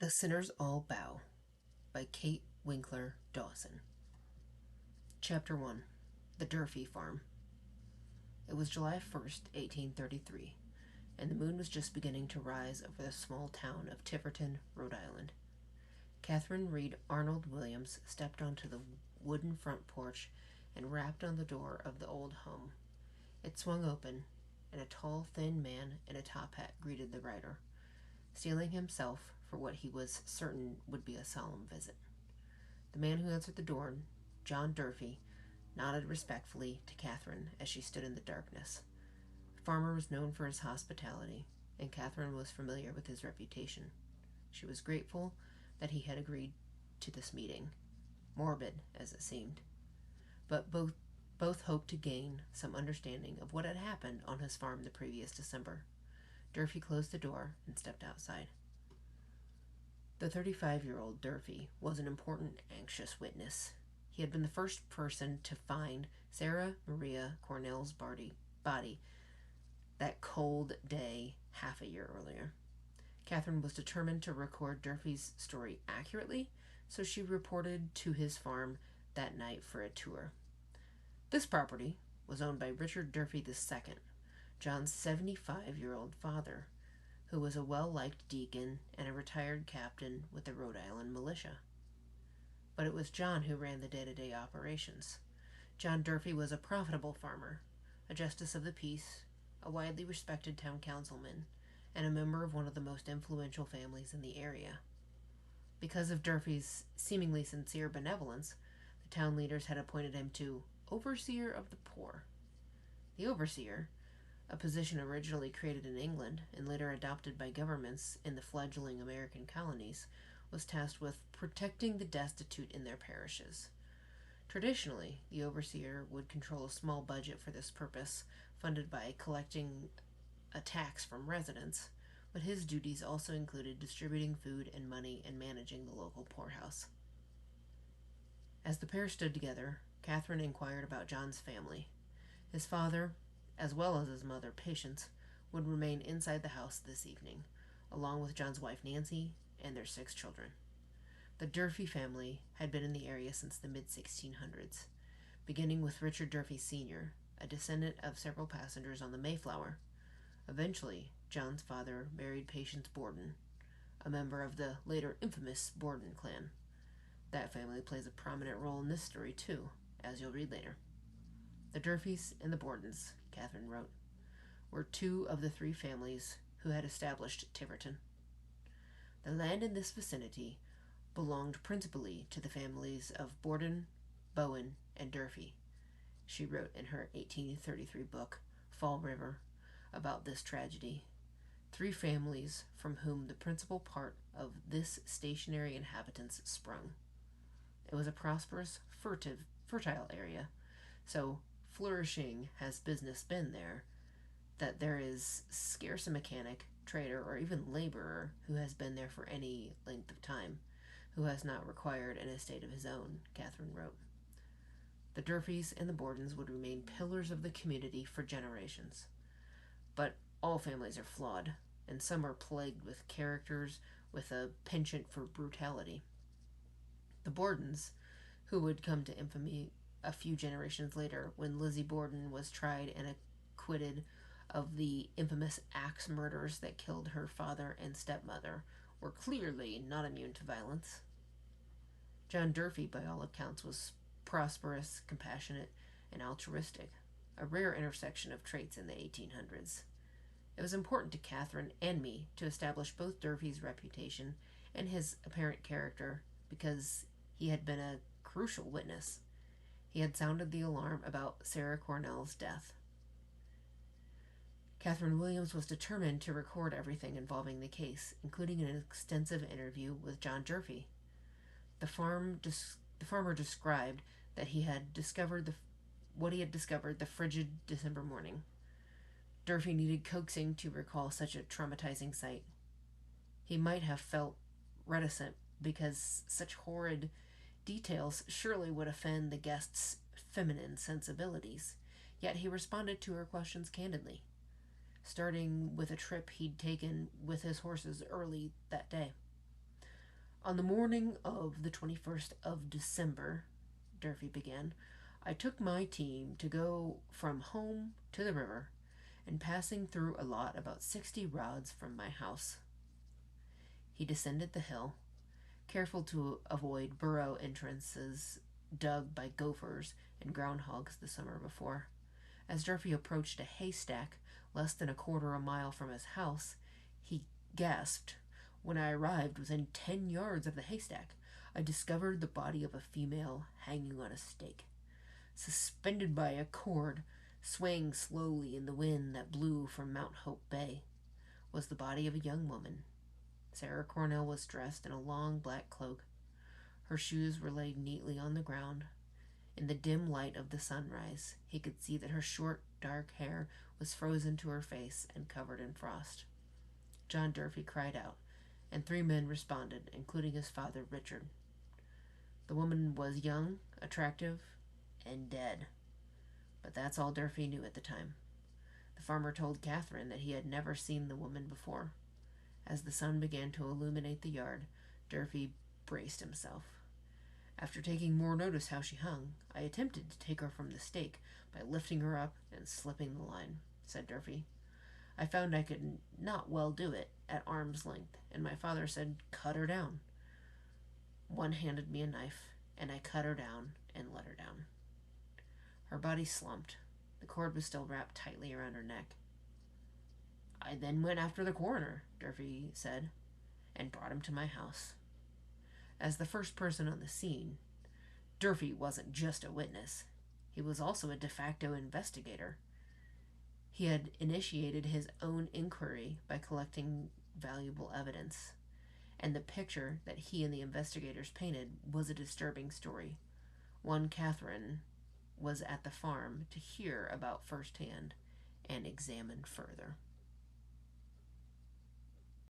The Sinners All Bow by Kate Winkler Dawson. Chapter 1. The Durfee Farm. It was July 1st, 1833, and the moon was just beginning to rise over the small town of Tiverton, Rhode Island. Catherine Reed Arnold Williams stepped onto the wooden front porch and rapped on the door of the old home. It swung open, and a tall, thin man in a top hat greeted the rider, steeling himself for what he was certain would be a solemn visit. The man who answered the door, John Durfee, nodded respectfully to Catherine as she stood in the darkness. The farmer was known for his hospitality, and Catherine was familiar with his reputation. She was grateful that he had agreed to this meeting, morbid as it seemed, but both hoped to gain some understanding of what had happened on his farm the previous December. Durfee closed the door and stepped outside. The 35-year-old Durfee was an important, anxious witness. He had been the first person to find Sarah Maria Cornell's body that cold day half a year earlier. Catherine was determined to record Durfee's story accurately, so she reported to his farm that night for a tour. This property was owned by Richard Durfee II, John's 75-year-old father, who was a well-liked deacon and a retired captain with the Rhode Island militia. But it was John who ran the day-to-day operations. John Durfee was a profitable farmer, a justice of the peace, a widely respected town councilman, and a member of one of the most influential families in the area. Because of Durfee's seemingly sincere benevolence, the town leaders had appointed him to overseer of the poor. The overseer, a position originally created in England and later adopted by governments in the fledgling American colonies, was tasked with protecting the destitute in their parishes. Traditionally, the overseer would control a small budget for this purpose, funded by collecting a tax from residents, but his duties also included distributing food and money and managing the local poorhouse. As the pair stood together, Catherine inquired about John's family. His father, as well as his mother, Patience, would remain inside the house this evening, along with John's wife, Nancy, and their 6 children. The Durfee family had been in the area since the mid-1600s, beginning with Richard Durfee Sr., a descendant of several passengers on the Mayflower. Eventually, John's father married Patience Borden, a member of the later infamous Borden clan. That family plays a prominent role in this story, too, as you'll read later. The Durfees and the Bordens, Catherine wrote, were 2 of the 3 families who had established Tiverton. The land in this vicinity belonged principally to the families of Borden, Bowen, and Durfee. She wrote in her 1833 book, Fall River, about this tragedy. 3 families from whom the principal part of this stationary inhabitants sprung. It was a prosperous, fertile area, so flourishing has business been there, that there is scarce a mechanic, trader, or even laborer who has been there for any length of time, who has not required an estate of his own, Catherine wrote. The Durfees and the Bordens would remain pillars of the community for generations. But all families are flawed, and some are plagued with characters with a penchant for brutality. The Bordens, who would come to infamy a few generations later when Lizzie Borden was tried and acquitted of the infamous axe murders that killed her father and stepmother, were clearly not immune to violence. John Durfee, by all accounts, was prosperous, compassionate, and altruistic, a rare intersection of traits in the 1800s. It was important to Catherine and me to establish both Durfee's reputation and his apparent character because he had been a crucial witness. He had sounded the alarm about Sarah Cornell's death. Catherine Williams was determined to record everything involving the case, including an extensive interview with John Durfee. The farmer described that he had discovered what he had discovered the frigid December morning. Durfee needed coaxing to recall such a traumatizing sight. He might have felt reticent because such horrid details surely would offend the guest's feminine sensibilities, yet he responded to her questions candidly, starting with a trip he'd taken with his horses early that day. On the morning of the 21st of December, Durfee began, I took my team to go from home to the river and passing through a lot about 60 rods from my house. He descended the hill, careful to avoid burrow entrances dug by gophers and groundhogs the summer before. As Durfee approached a haystack less than a quarter of a mile from his house, he gasped. When I arrived within 10 yards of the haystack, I discovered the body of a female hanging on a stake. Suspended by a cord, swaying slowly in the wind that blew from Mount Hope Bay, was the body of a young woman. Sarah Cornell was dressed in a long black cloak. Her shoes were laid neatly on the ground. In the dim light of the sunrise, he could see that her short, dark hair was frozen to her face and covered in frost. John Durfee cried out, and 3 men responded, including his father, Richard. The woman was young, attractive, and dead. But that's all Durfee knew at the time. The farmer told Catherine that he had never seen the woman before. As the sun began to illuminate the yard, Durfee braced himself. After taking more notice how she hung, I attempted to take her from the stake by lifting her up and slipping the line, said Durfee. I found I could not well do it at arm's length, and my father said, "Cut her down." One handed me a knife, and I cut her down and let her down. Her body slumped. The cord was still wrapped tightly around her neck. I then went after the coroner, Durfee said, and brought him to my house. As the first person on the scene, Durfee wasn't just a witness. He was also a de facto investigator. He had initiated his own inquiry by collecting valuable evidence, and the picture that he and the investigators painted was a disturbing story, one Catherine was at the farm to hear about firsthand and examine further.